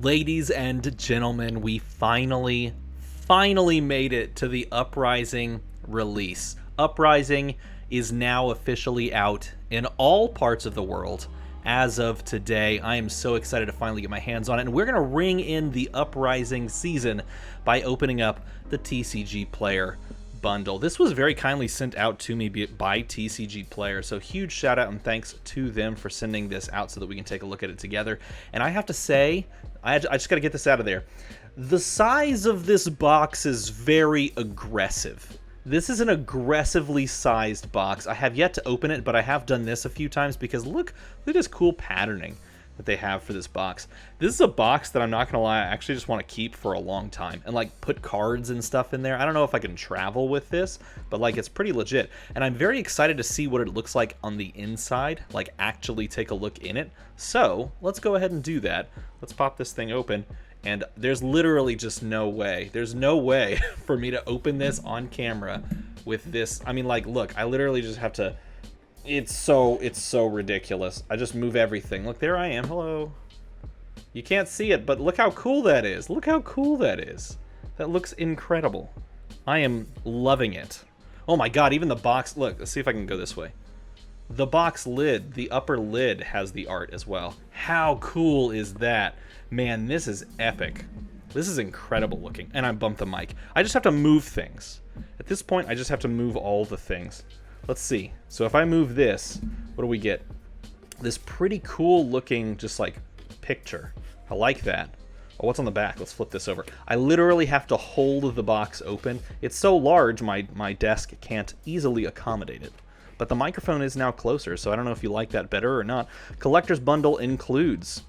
Ladies and gentlemen, we finally made it to the Uprising release. Uprising is now officially out in all parts of the world as of today. I am so excited to finally get my hands on it, and we're going to ring in the Uprising season by opening up the TCGPlayer bundle. This was very kindly sent out to me by TCGPlayer, so huge shout out and thanks to them for sending this out so that we can take a look at it together. And I have to say, I just got to get this out of there. The size of this box is very aggressive. This is an aggressively sized box. I have yet to open it, but I have done this a few times because look at this cool patterning that they have for this box. This is a box that I'm not gonna lie, I actually just want to keep for a long time and like put cards and stuff in there. I don't know if I can travel with this, but like it's pretty legit. And I'm very excited to see what it looks like on the inside, like actually take a look in it. So let's go ahead and do that. Let's pop this thing open. And there's literally just no way. There's no way for me to open this on camera with this. I mean, like, look, I literally just have to. It's so ridiculous. I just move everything. Look, there I am. Hello. You can't see it, but look how cool that is. Look how cool that is. That looks incredible. I am loving it. Oh my god, even the box. Look, let's see if I can go this way. The box lid, the upper lid has the art as well. How cool is that? Man, this is epic. This is incredible looking. And I bumped the mic. I just have to move things. At this point, I just have to move all the things. Let's see. So if I move this, what do we get? This pretty cool looking, just like, picture. I like that. Oh, what's on the back? Let's flip this over. I literally have to hold the box open. It's so large, my desk can't easily accommodate it. But the microphone is now closer, so I don't know if you like that better or not. Collector's bundle includes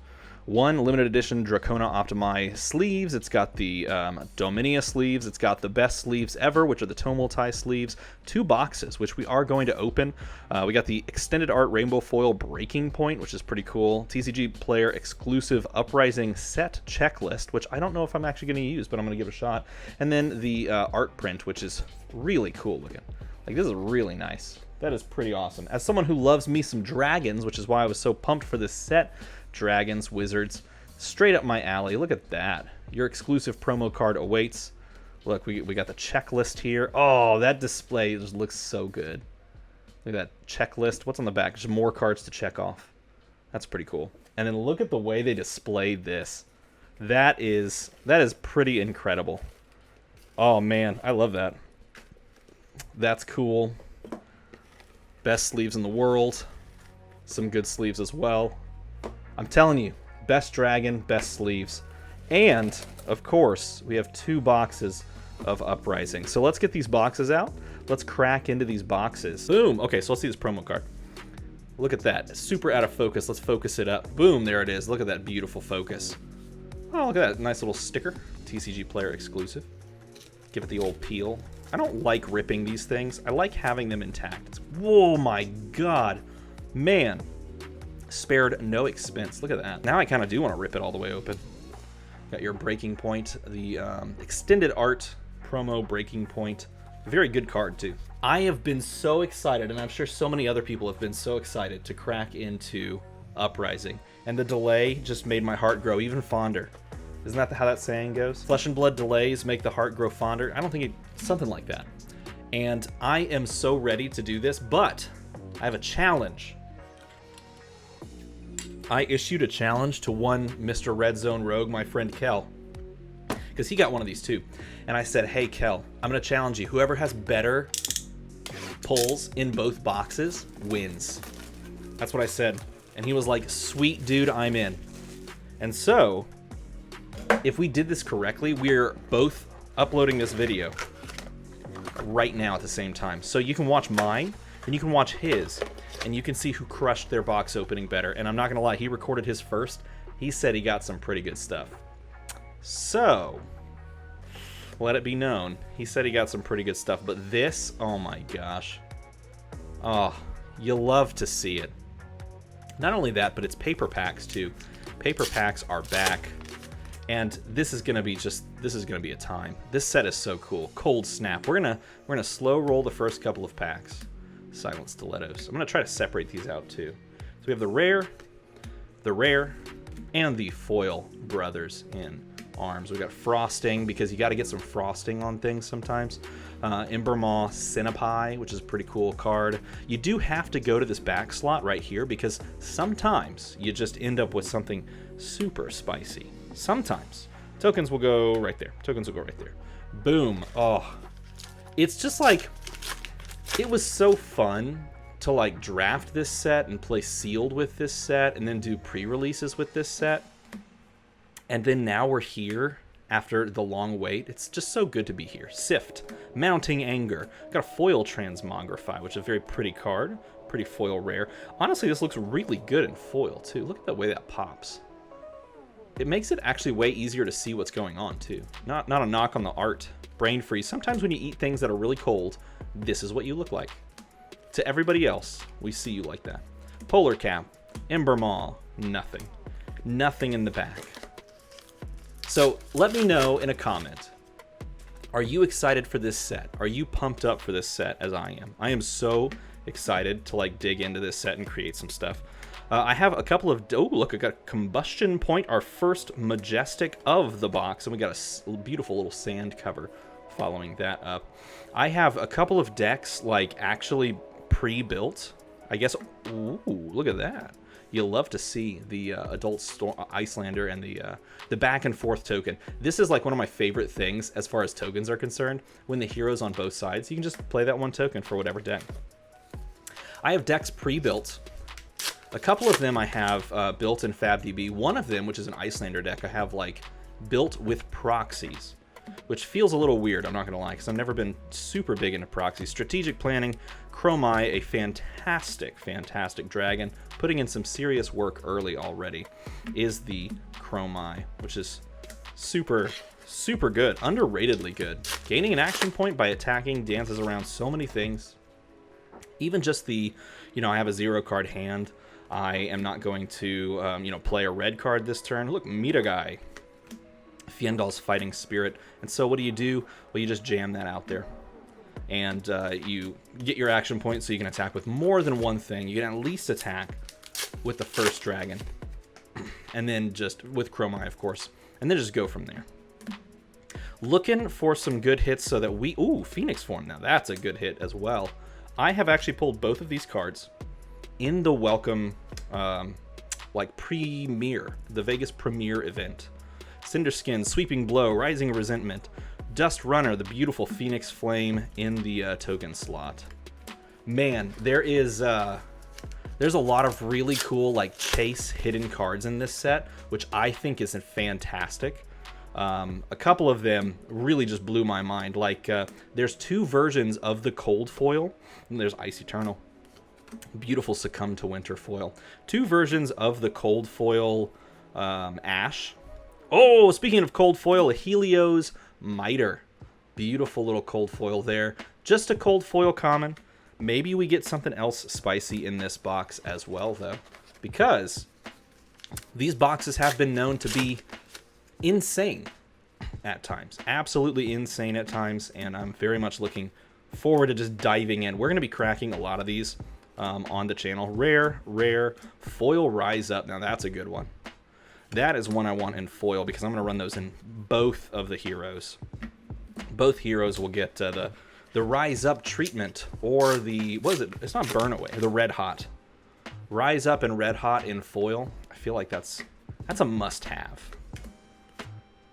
one limited edition Dracona Optimi sleeves. It's got the Dominia sleeves. It's got the best sleeves ever, which are the Tomultai sleeves. 2 boxes, which we are going to open. We got the extended art rainbow foil breaking point, which is pretty cool. TCGPlayer exclusive Uprising set checklist, which I don't know if I'm actually going to use, but I'm going to give it a shot. And then the art print, which is really cool looking. Like, this is really nice. That is pretty awesome. As someone who loves me some dragons, which is why I was so pumped for this set, dragons, wizards, straight up my alley. Look at that. Your exclusive promo card awaits. Look, we got the checklist here. Oh, that display just looks so good. Look at that checklist. What's on the back? Just more cards to check off. That's pretty cool. And then look at the way they displayed this. That is pretty incredible. Oh man, I love that. That's cool. Best sleeves in the world. Some good sleeves as well. I'm telling you, best dragon, best sleeves. And, of course, we have 2 boxes of Uprising. So let's get these boxes out. Let's crack into these boxes. Boom. Okay, so let's see this promo card. Look at that. Super out of focus. Let's focus it up. Boom, there it is. Look at that beautiful focus. Oh, look at that nice little sticker. TCGPlayer exclusive. Give it the old peel. I don't like ripping these things. I like having them intact. Whoa, my god. Man. Spared no expense. Look at that. Now I kind of do want to rip it all the way open. Got your breaking point. The extended art promo breaking point. Very good card, too. I have been so excited, and I'm sure so many other people have been so excited to crack into Uprising. And the delay just made my heart grow even fonder. Isn't that how that saying goes? Flesh and blood delays make the heart grow fonder. I don't think it's something like that. And I am so ready to do this, but I have a challenge. I issued a challenge to one Mr. Red Zone Rogue, my friend Kel, because he got one of these too. And I said, hey Kel, I'm going to challenge you. Whoever has better pulls in both boxes wins. That's what I said. And he was like, sweet dude, I'm in. And so, if we did this correctly, we're both uploading this video right now at the same time. So you can watch mine, and you can watch his, and you can see who crushed their box opening better. And I'm not going to lie, he recorded his first. He said he got some pretty good stuff. So, let it be known. He said he got some pretty good stuff. But this, oh my gosh. Oh, you love to see it. Not only that, but it's paper packs too. Paper packs are back. And this is gonna be a time. This set is so cool. Cold snap. We're gonna slow roll the first couple of packs. Silent stilettos. I'm gonna try to separate these out too. So we have the rare, and the foil brothers in arms. We got frosting, because you got to get some frosting on things sometimes. Embermaw Cinnapai, which is a pretty cool card. You do have to go to this back slot right here, because sometimes you just end up with something super spicy. Sometimes. Tokens will go right there. Tokens will go right there. Boom. Oh. It's just like, it was so fun to like draft this set and play sealed with this set and then do pre-releases with this set. And then now we're here after the long wait. It's just so good to be here. Sift, Mounting Anger. Got a foil Transmogrify, which is a very pretty card. Pretty foil rare. Honestly, this looks really good in foil too. Look at the way that pops. It makes it actually way easier to see what's going on too. Not a knock on the art. Brain freeze. Sometimes when you eat things that are really cold, this is what you look like. To everybody else, we see you like that. Polar Cap, Embermaw, nothing. Nothing in the back. So let me know in a comment. Are you excited for this set? Are you pumped up for this set as I am? I am so excited to like dig into this set and create some stuff. I have a couple of, oh look, I got Combustion Point, our first Majestic of the box, and we got a beautiful little sand cover following that up. I have a couple of decks like actually pre-built, I guess. Ooh, look at that. You'll love to see the Adult Icelander and the back and forth token. This is like one of my favorite things as far as tokens are concerned. When the hero's on both sides, you can just play that one token for whatever deck. I have decks pre-built. A couple of them I have built in FabDB. One of them, which is an Icelander deck, I have like built with proxies, which feels a little weird, I'm not going to lie, because I've never been super big into proxies. Strategic Planning, Chromai, a fantastic, fantastic dragon, putting in some serious work early already, is the Chromai, which is super, super good, underratedly good. Gaining an action point by attacking dances around so many things. Even just the, I have a 0-card hand. I am not going to, play a red card this turn. Look, Mitagai. Fiendal's Fighting Spirit. And so what do? Well, you just jam that out there. And you get your action point so you can attack with more than one thing. You can at least attack with the first dragon. And then just with Chromai, of course. And then just go from there. Looking for some good hits so that we... Ooh, Phoenix Form. Now that's a good hit as well. I have actually pulled both of these cards in the welcome, premiere, the Vegas premiere event. Cinderskin, Sweeping Blow, Rising Resentment, Dust Runner, the beautiful Phoenix Flame in the token slot. Man, there's a lot of really cool like chase hidden cards in this set, which I think is fantastic. A couple of them really just blew my mind. Like there's two versions of the Cold Foil. And there's Ice Eternal. Beautiful Succumb to Winter foil. Two versions of the Cold Foil Ash. Oh, speaking of cold foil, a Helios Miter. Beautiful little cold foil there. Just a cold foil common. Maybe we get something else spicy in this box as well, though. Because these boxes have been known to be insane at times. Absolutely insane at times. And I'm very much looking forward to just diving in. We're going to be cracking a lot of these on the channel. Rare, Foil Rise Up. Now that's a good one. That is one I want in foil because I'm going to run those in both of the heroes. Both heroes will get the Rise Up treatment or the, what is it? It's not Burn Away, the Red Hot. Rise Up and Red Hot in foil. I feel like that's a must-have.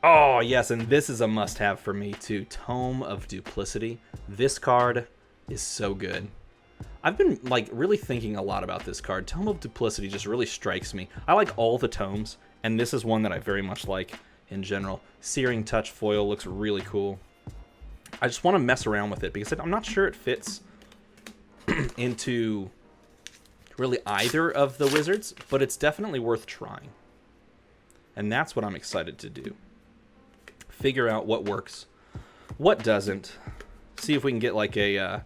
Oh, yes, and this is a must-have for me, too. Tome of Duplicity. This card is so good. I've been, really thinking a lot about this card. Tome of Duplicity just really strikes me. I like all the tomes, and this is one that I very much like in general. Searing Touch foil looks really cool. I just want to mess around with it because I'm not sure it fits into really either of the wizards, but it's definitely worth trying. And that's what I'm excited to do. Figure out what works, what doesn't. See if we can get like a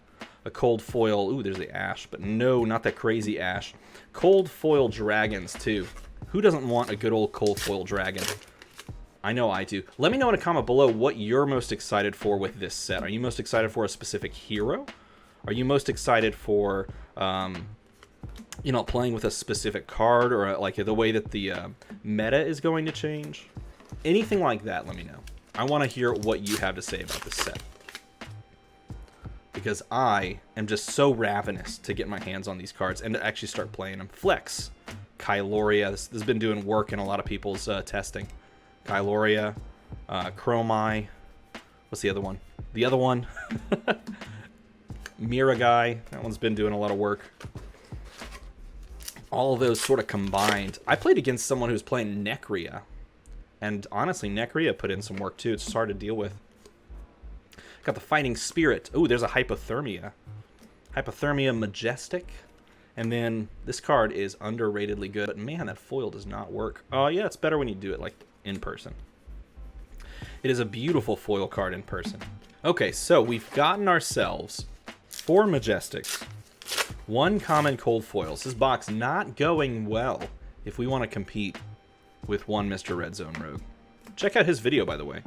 cold foil. Ooh, there's the Ash, but no, not that crazy Ash. Cold foil dragons too. Who doesn't want a good old cold foil dragon? I know I do. Let me know in a comment below what you're most excited for with this set. Are you most excited for a specific hero? Are you most excited for you know, playing with a specific card, or like the way that the meta is going to change. Anything like that, let me know. I want to hear what you have to say about this set, because I am just so ravenous to get my hands on these cards and to actually start playing them. Flex, Kyloria, this has been doing work in a lot of people's testing. Kyloria, Chromai, what's the other one? The other one, Miragai, that one's been doing a lot of work. All of those sort of combined. I played against someone who was playing Necria, and honestly, Necria put in some work too. It's just hard to deal with. Got the Fighting Spirit. Oh, there's a Hypothermia. Hypothermia Majestic. And then this card is underratedly good, but man, that foil does not work. Oh yeah, it's better when you do it like in person. It is a beautiful foil card in person. Okay, so we've gotten ourselves 4 Majestics, 1 common cold foils. This box not going well if we want to compete with one Mr. Red Zone Rogue. Check out his video, by the way.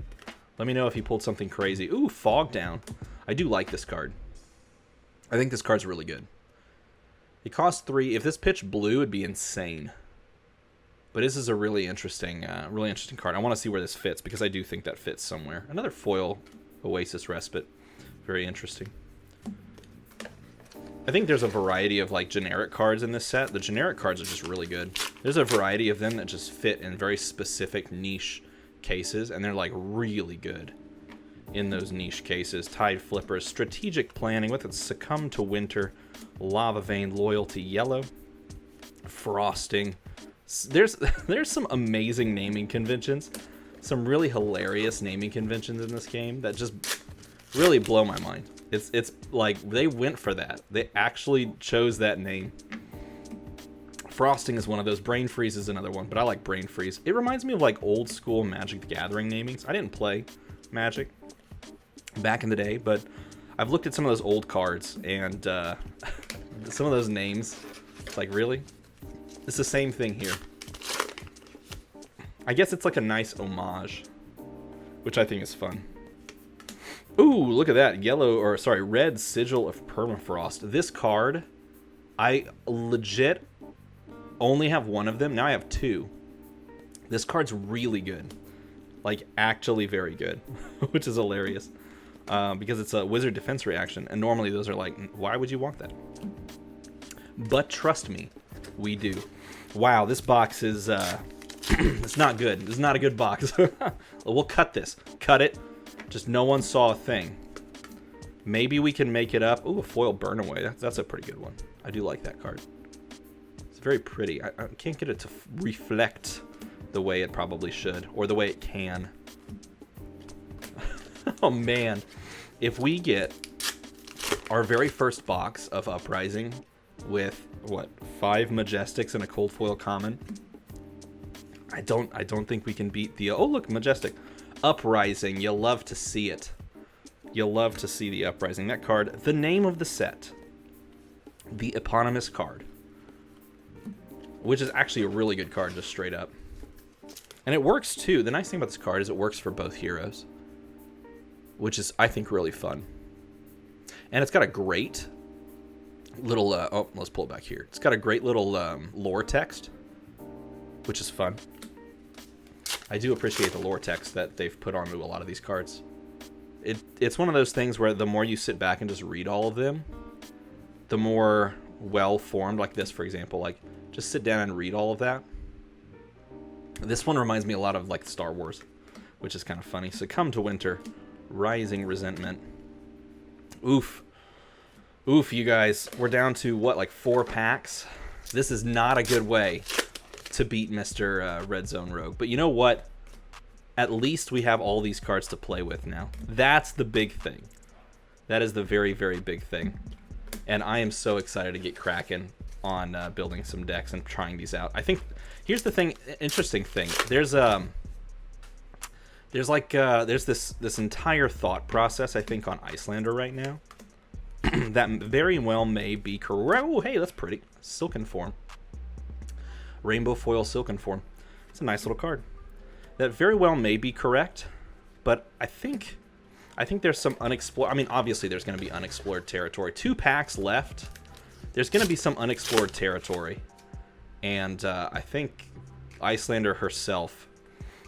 Let me know if he pulled something crazy. Ooh, Fog Down. I do like this card. I think this card's really good. It costs 3. If this pitched blue, it'd be insane. But this is a really interesting card. I want to see where this fits, because I do think that fits somewhere. Another foil Oasis Respite. Very interesting. I think there's a variety of like generic cards in this set. The generic cards are just really good. There's a variety of them that just fit in very specific niche cases, and they're like really good in those niche cases. Tide Flippers, Strategic Planning with its Succumb to Winter, Lava Vein, Loyalty Yellow, Frosting. There's some amazing naming conventions, some really hilarious naming conventions in this game that just really blow my mind. It's like they went for that. They actually chose that name. Frosting is one of those. Brain Freeze is another one, but I like Brain Freeze. It reminds me of like old school Magic the Gathering namings. I didn't play Magic back in the day, but I've looked at some of those old cards, and some of those names, it's like, really? It's the same thing here. I guess it's like a nice homage, which I think is fun. Ooh, look at that. Red Sigil of Permafrost. This card, I legit only have one of them. Now I have 2. This card's really good. Like, actually very good, which is hilarious. Because it's a wizard defense reaction, and normally those are like, why would you want that? But trust me, we do. Wow, this box is, it's not good. This is not a good box. We'll cut this. Cut it. Just no one saw a thing. Maybe we can make it up. Ooh, a foil Burn Away. That's a pretty good one. I do like that card. It's very pretty. I can't get it to reflect the way it probably should, or the way it can. Oh man, if we get our very first box of Uprising with what, 5 Majestics and a cold foil common, I don't think we can beat the, oh look, Majestic Uprising. You'll love to see it. You'll love to see the Uprising. That card, the name of the set, the eponymous card, which is actually a really good card, just straight up. And it works too. The nice thing about this card is it works for both heroes, which is, I think, really fun. And it's got a great little, oh, let's pull it back here. It's got a great little lore text, which is fun. I do appreciate the lore text that they've put onto a lot of these cards. It's one of those things where the more you sit back and just read all of them, the more well-formed, like this, for example, like, just sit down and read all of that. This one reminds me a lot of, like, Star Wars, which is kind of funny. Succumb to Winter, Rising Resentment. Oof. Oof, you guys. We're down to, what, like 4 packs? This is not a good way to beat Mr. Red Zone Rogue. But you know what? At least we have all these cards to play with now. That's the big thing. That is the very, very big thing. And I am so excited to get cracking on building some decks and trying these out. I think, here's the thing, interesting thing. There's this entire thought process, I think, on Icelander right now that very well may be correct. Oh, hey, that's pretty. Silken Form. Rainbow Foil Silken Form. It's a nice little card. That very well may be correct, but I think there's some unexplored. I mean, obviously there's going to be unexplored territory. 2 packs left. there's going to be some unexplored territory. And I think Icelander herself,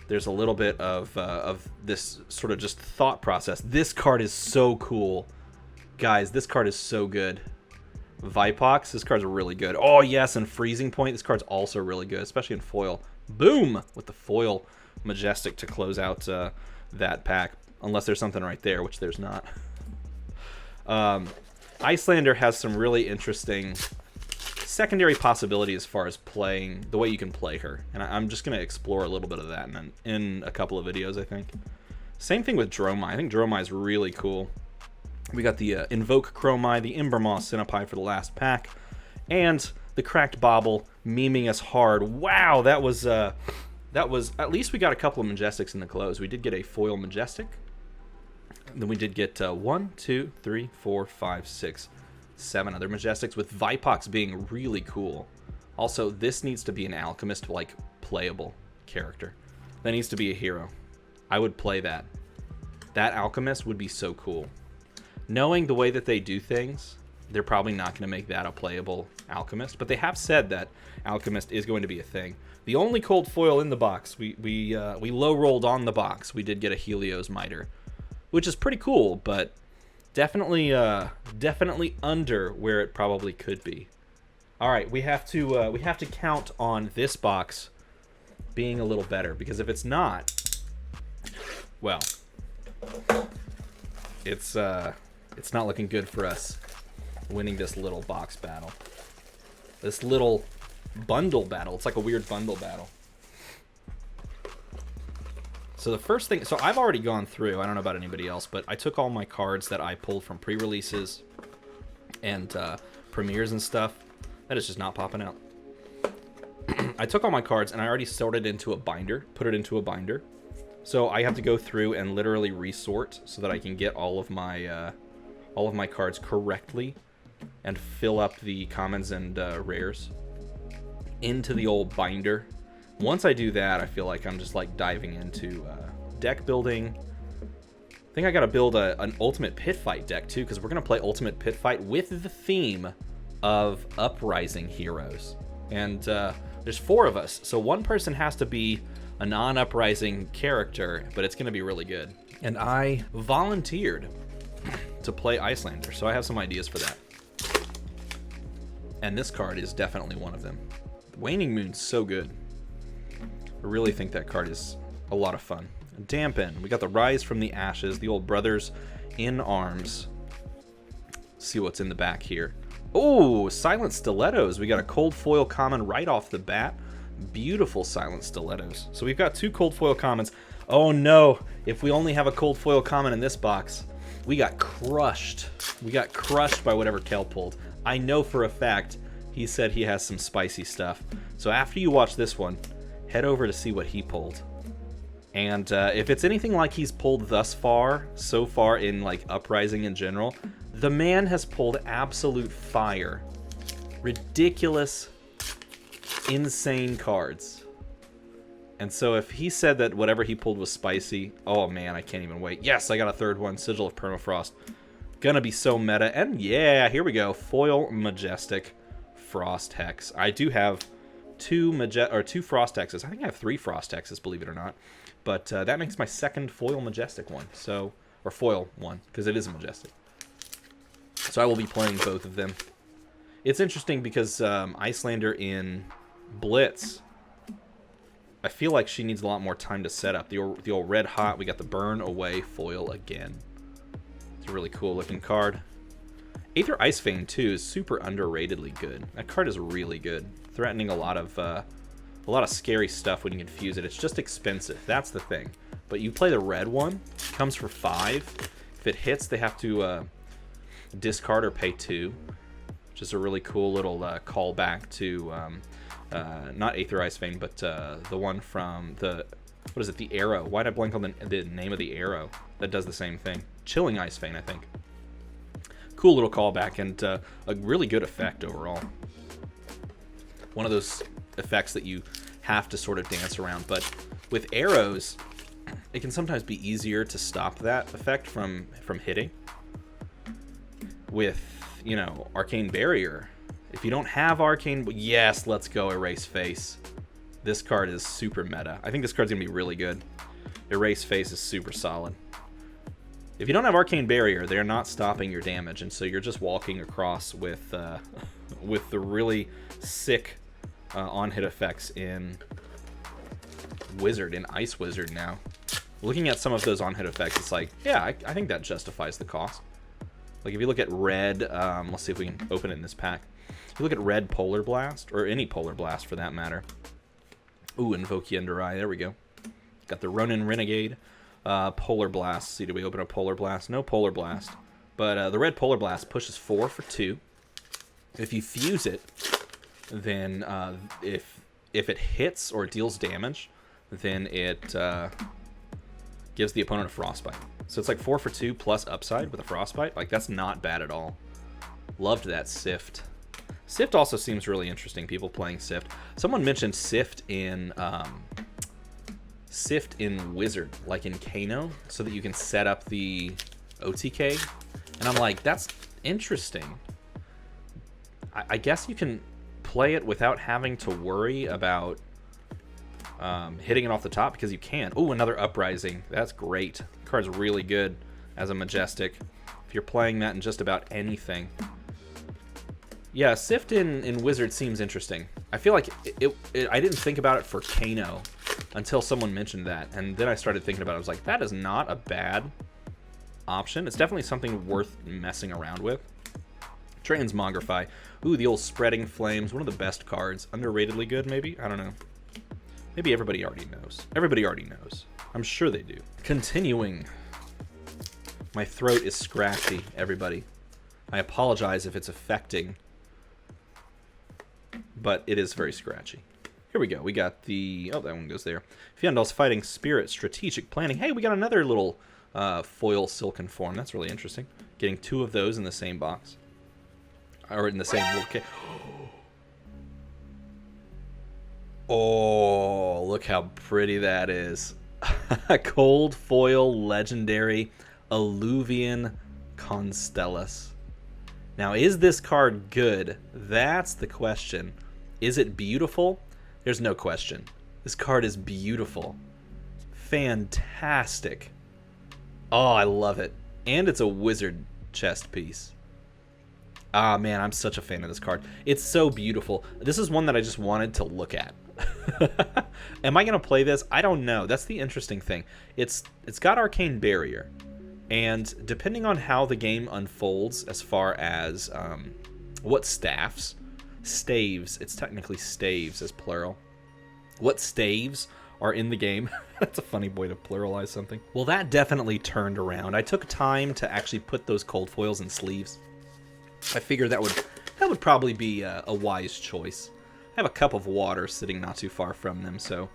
there's a little bit of this sort of just thought process. This card is so cool. Guys, this card is so good. Vipox, this card's really good. Oh, yes, and Freezing Point, this card's also really good, especially in foil. Boom! With the foil Majestic to close out that pack. Unless there's something right there, which there's not. Icelander has some really interesting secondary possibility as far as playing, the way you can play her. And I'm just going to explore a little bit of that in a couple of videos, I think. Same thing with Dromai. I think Dromai is really cool. We got the Invoke Chromai, the Imbermoss Centipede for the last pack, and the Cracked Bauble memeing us hard. Wow, that was, at least we got a couple of Majestics in the close. We did get a foil Majestic. Then we did get 1, 2, 3, 4, 5, 6, 7 other Majestics, with Vipox being really cool. Also, this needs to be an Alchemist, like, playable character. That needs to be a hero. I would play that. That Alchemist would be so cool. Knowing the way that they do things, they're probably not going to make that a playable Alchemist, but they have said that Alchemist is going to be a thing. The only cold foil in the box, we low rolled on the box. We did get a Helios Miter, which is pretty cool, but definitely under where it probably could be. All right, we have to count on this box being a little better, because if it's not, well, it's not looking good for us winning this little box battle. This little bundle battle. It's like a weird bundle battle. So the first thing, so I've already gone through, I don't know about anybody else, but I took all my cards that I pulled from pre-releases and premieres and stuff. That is just not popping out. I took all my cards and I already sorted into a binder, put it into a binder. So I have to go through and literally resort so that I can get all of my cards correctly and fill up the commons and rares into the old binder. Once I do that, I feel like I'm just like diving into deck building. I think I got to build an Ultimate Pit Fight deck too, because we're going to play Ultimate Pit Fight with the theme of Uprising heroes. And there's 4 of us, so one person has to be a non-Uprising character, but it's going to be really good. And I volunteered to play Icelander, so I have some ideas for that. And this card is definitely one of them. Waning Moon's so good. I really think that card is a lot of fun. Dampen. We got the Rise from the Ashes, the old brothers in arms. See what's in the back here. Oh, Silent Stilettos. We got a cold foil common right off the bat. Beautiful Silent Stilettos. So we've got 2 cold foil commons. Oh no, if we only have a cold foil common in this box, we got crushed. We got crushed by whatever Kel pulled. I know for a fact he said he has some spicy stuff. So after you watch this one, head over to see what he pulled. And if it's anything like he's pulled thus far, so far in like Uprising in general, the man has pulled absolute fire. Ridiculous, insane cards. And so if he said that whatever he pulled was spicy, oh man, I can't even wait. Yes, I got a third one, Sigil of Permafrost. Gonna be so meta. And yeah, here we go. Foil Majestic Frost Hex. I do have 2 Frost Hexes. I think I have 3 Frost Hexes, believe it or not. But that makes my second Foil Majestic one. So, or Foil one, because it is a Majestic. So I will be playing both of them. It's interesting because Icelander in Blitz, I feel like she needs a lot more time to set up. The old Red Hot, we got the Burn Away foil again. It's a really cool looking card. Aether Icebane too is super underratedly good. That card is really good, threatening a lot of scary stuff when you confuse it. It's just expensive. That's the thing. But you play the red one, it comes for 5. If it hits, they have to discard or pay 2. Which is a really cool little callback to not Aether Icebane, but the one from the, what is it, the Arrow. Why did I blank on the name of the Arrow that does the same thing? Chilling Icebane, I think. Cool little callback and a really good effect overall. One of those effects that you have to sort of dance around, but with arrows, it can sometimes be easier to stop that effect from hitting. With, you know, Arcane Barrier, If you don't have Arcane... Yes, let's go Erase Face. This card is super meta. I think this card's going to be really good. Erase Face is super solid. If you don't have Arcane Barrier, they're not stopping your damage, and so you're just walking across with with the really sick on-hit effects in Wizard, in Ice Wizard now. Looking at some of those on-hit effects, it's like, yeah, I think that justifies the cost. Like, if you look at red, let's see if we can open it in this pack. If you look at red Polar Blast, or any Polar Blast for that matter. Ooh, Invoke Yendurai, there we go. Got the Ronin Renegade. Polar Blast. See, do we open a Polar Blast? No Polar Blast. But the red Polar Blast pushes 4 for 2. If you fuse it, then if it hits or deals damage, then it gives the opponent a Frostbite. So it's like 4 for 2 plus upside with a Frostbite. Like, that's not bad at all. Loved that Sift. Sift also seems really interesting. People playing Sift. Someone mentioned Sift in Wizard, like in Kano, so that you can set up the OTK. And I'm like, that's interesting. I guess you can play it without having to worry about hitting it off the top, because you can. Ooh, another Uprising. That's great. The card's really good as a Majestic. If you're playing that in just about anything. Yeah, Sift in Wizard seems interesting. I feel like I didn't think about it for Kano until someone mentioned that, and then I started thinking about it. I was like, that is not a bad option. It's definitely something worth messing around with. Transmogrify. Ooh, the old Spreading Flames. One of the best cards. Underratedly good, maybe? I don't know. Maybe everybody already knows. Everybody already knows. I'm sure they do. Continuing. My throat is scratchy, everybody. I apologize if it's affecting, but it is very scratchy. Here we go. We got the... Oh, that one goes there. Fyendal's Fighting Spirit, Strategic Planning. Hey, we got another little foil Silken Form. That's really interesting. Getting 2 of those in the same box. Or in the same little kit. Oh, look how pretty that is. Cold Foil Legendary Alluvian Constellus. Now, is this card good? That's the question. Is it beautiful? There's no question. This card is beautiful. Fantastic. Oh, I love it. And it's a Wizard chest piece. Ah, man, I'm such a fan of this card. It's so beautiful. This is one that I just wanted to look at. Am I going to play this? I don't know. That's the interesting thing. It's got Arcane Barrier. And depending on how the game unfolds as far as what staves, it's technically staves as plural. What staves are in the game? That's a funny way to pluralize something. Well, that definitely turned around. I took time to actually put those cold foils in sleeves. I figured that would probably be a wise choice. I have a cup of water sitting not too far from them, so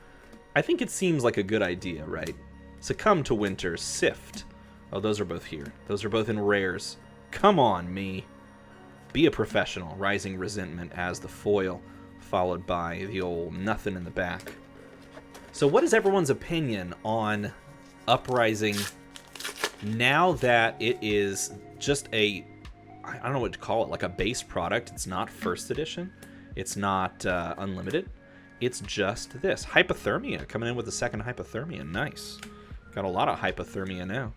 I think it seems like a good idea, right? Succumb to Winter, Sift. Oh, those are both here. Those are both in rares. Come on, me. Be a Professional, Rising Resentment as the foil, followed by the old nothing in the back. So what is everyone's opinion on Uprising now that it is just a, I don't know what to call it, like a base product? It's not first edition. It's not unlimited. It's just this. Hypothermia, coming in with the second Hypothermia. Nice. Got a lot of Hypothermia now.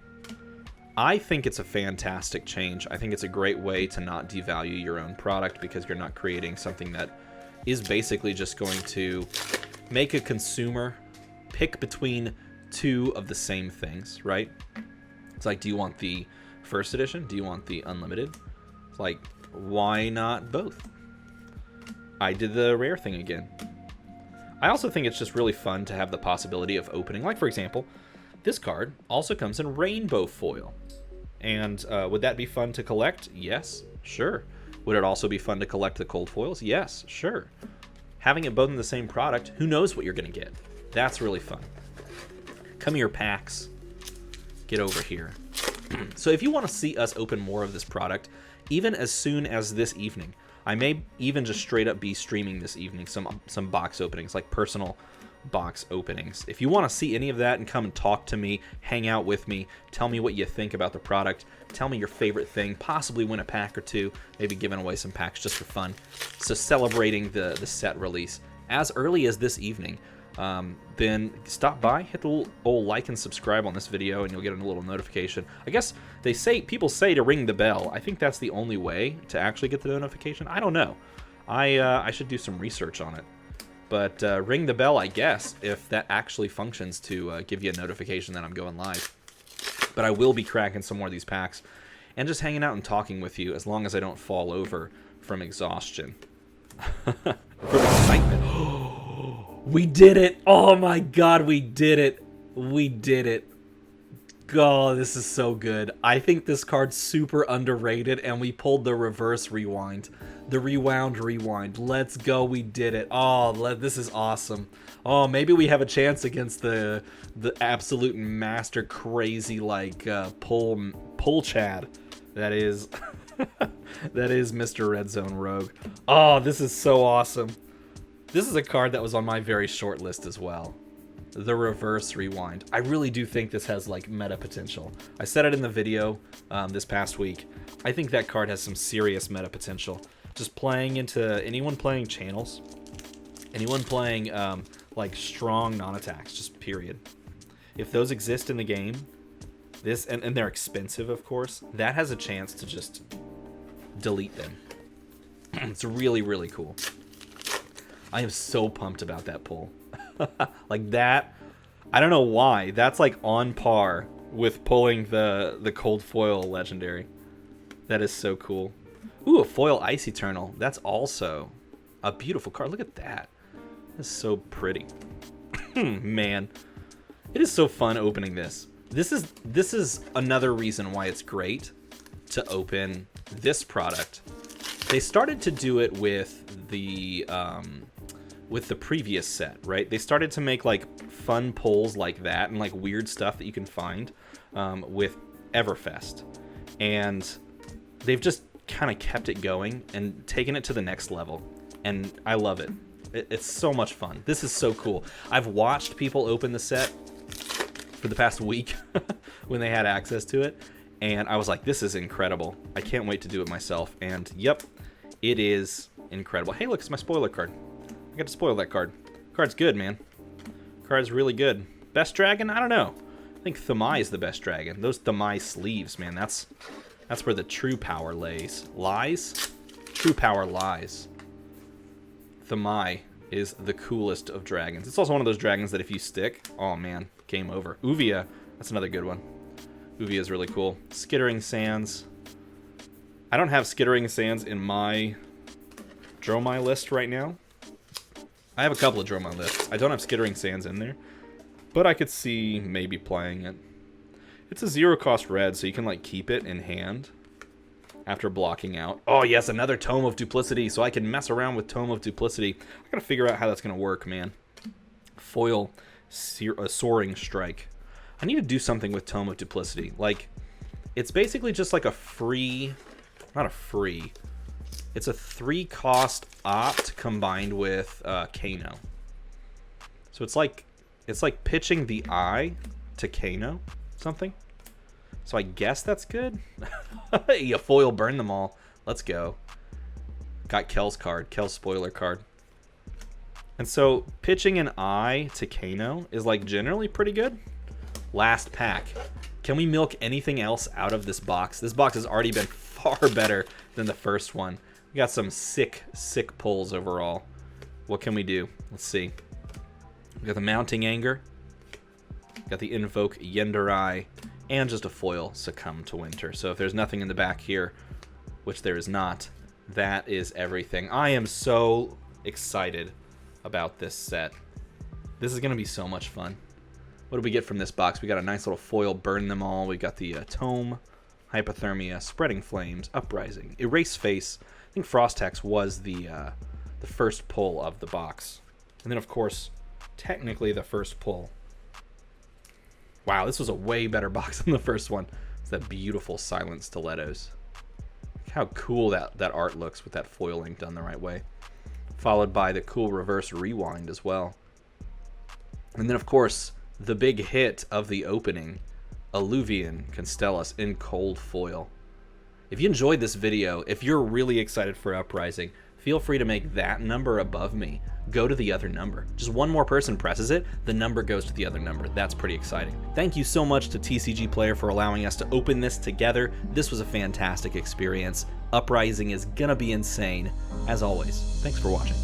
I think it's a fantastic change. I think it's a great way to not devalue your own product, because you're not creating something that is basically just going to make a consumer pick between 2 of the same things, right? It's like, do you want the first edition? Do you want the unlimited? It's like, why not both? I did the rare thing again. I also think it's just really fun to have the possibility of opening, like, for example, this card also comes in rainbow foil. And would that be fun to collect? Yes, sure. Would it also be fun to collect the cold foils? Yes, sure. Having it both in the same product, who knows what you're going to get? That's really fun. Come here, packs. Get over here. So if you want to see us open more of this product, even as soon as this evening, I may even just straight up be streaming this evening some box openings, like personal box openings. If you want to see any of that and come and talk to me, hang out with me, tell me what you think about the product, tell me your favorite thing, possibly win a pack or two, maybe giving away some packs just for fun. So celebrating the set release as early as this evening. Then stop by, hit the little old like and subscribe on this video, and you'll get a little notification. I guess people say to ring the bell. I think that's the only way to actually get the notification. I don't know. I should do some research on it. But ring the bell, I guess, if that actually functions to give you a notification that I'm going live. But I will be cracking some more of these packs and just hanging out and talking with you as long as I don't fall over from exhaustion. From excitement. We did it! Oh my god, we did it! We did it. Oh, this is so good. I think this card's super underrated, and we pulled the reverse rewind. The rewound rewind. Let's go, we did it. Oh, this is awesome. Oh, maybe we have a chance against the absolute master crazy, like, pull Chad. That is... that is Mr. Red Zone Rogue. Oh, this is so awesome. This is a card that was on my very short list as well. The reverse rewind. I really do think this has like meta potential. I said it in the video this past week. I think that card has some serious meta potential. Just playing into anyone playing channels, anyone playing like strong non-attacks, just period. If those exist in the game, this and they're expensive, of course, that has a chance to just delete them. It's really, really cool. I am so pumped about that pull. Like that, I don't know why. That's like on par with pulling the cold foil legendary. That is so cool. Ooh, a foil Ice Eternal. That's also a beautiful card. Look at that. That's so pretty. Man, it is so fun opening this. This is another reason why it's great to open this product. They started to do it with the previous set, right? They started to make like fun pulls like that and like weird stuff that you can find with Everfest, and they've just kind of kept it going and taken it to the next level, and I love it. It's so much fun. This is so cool. I've watched people open the set for the past week when they had access to it, and I was like, this is incredible. I can't wait to do it myself. And yep, it is incredible. Hey, look, it's my spoiler card. I got to spoil that card. Card's good, man. Card's really good. Best dragon? I don't know. I think Thamai is the best dragon. Those Thamai sleeves, man, that's where the true power lays. Lies? True power lies. Thamai is the coolest of dragons. It's also one of those dragons that if you stick, oh man, game over. Uvia, that's another good one. Uvia is really cool. Skittering Sands. I don't have Skittering Sands in my Dromai list right now. I have a couple of Dromai lists. I don't have Skittering Sands in there, but I could see maybe playing it. It's a 0-cost red, so you can like keep it in hand after blocking out. Oh yes, another Tome of Duplicity, so I can mess around with Tome of Duplicity. I gotta figure out how that's gonna work, man. Foil Soaring Strike. I need to do something with Tome of Duplicity. Like, it's basically just like a free, not a free. It's a 3-cost opt combined with Kano. So it's like pitching the eye to Kano something. So I guess that's good. You foil burn them all. Let's go. Got Kel's card, Kel's spoiler card. And so pitching an eye to Kano is like generally pretty good. Last pack. Can we milk anything else out of this box? This box has already been far better than the first one. We got some sick pulls overall. What can we do? Let's see. We got the Mounting Anger. Got the Invoke Yenderai. And just a foil Succumb to Winter. So if there's nothing in the back here, which there is not, that is everything. I am so excited about this set. This is going to be so much fun. What do we get from this box? We got a nice little foil Burn Them All. We got the Tome, Hypothermia, Spreading Flames, Uprising, Erase Face. I think Frost Hex was the first pull of the box. And then, of course, technically the first pull. Wow, this was a way better box than the first one. It's that beautiful Silent Stilettos. Look how cool that art looks with that foiling done the right way. Followed by the cool reverse rewind as well. And then, of course, the big hit of the opening, Alluvian Constellus in cold foil. If you enjoyed this video, if you're really excited for Uprising, feel free to make that number above me go to the other number. Just one more person presses it, the number goes to the other number. That's pretty exciting. Thank you so much to TCGPlayer for allowing us to open this together. This was a fantastic experience. Uprising is gonna be insane. As always, thanks for watching.